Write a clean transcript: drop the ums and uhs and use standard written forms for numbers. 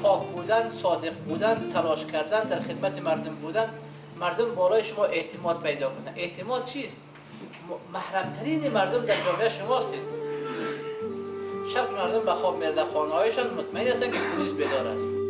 پاک بودن، صادق بودن، تلاش کردن، در خدمت مردم بودن، مردم بالای شما اعتماد پیدا کنند. اعتماد چیست؟ محرمترین مردم در جامعه شما هستید. شب مردم به خواب میرن، خانه هایشان مطمئن هستند که پلیس بیدار است.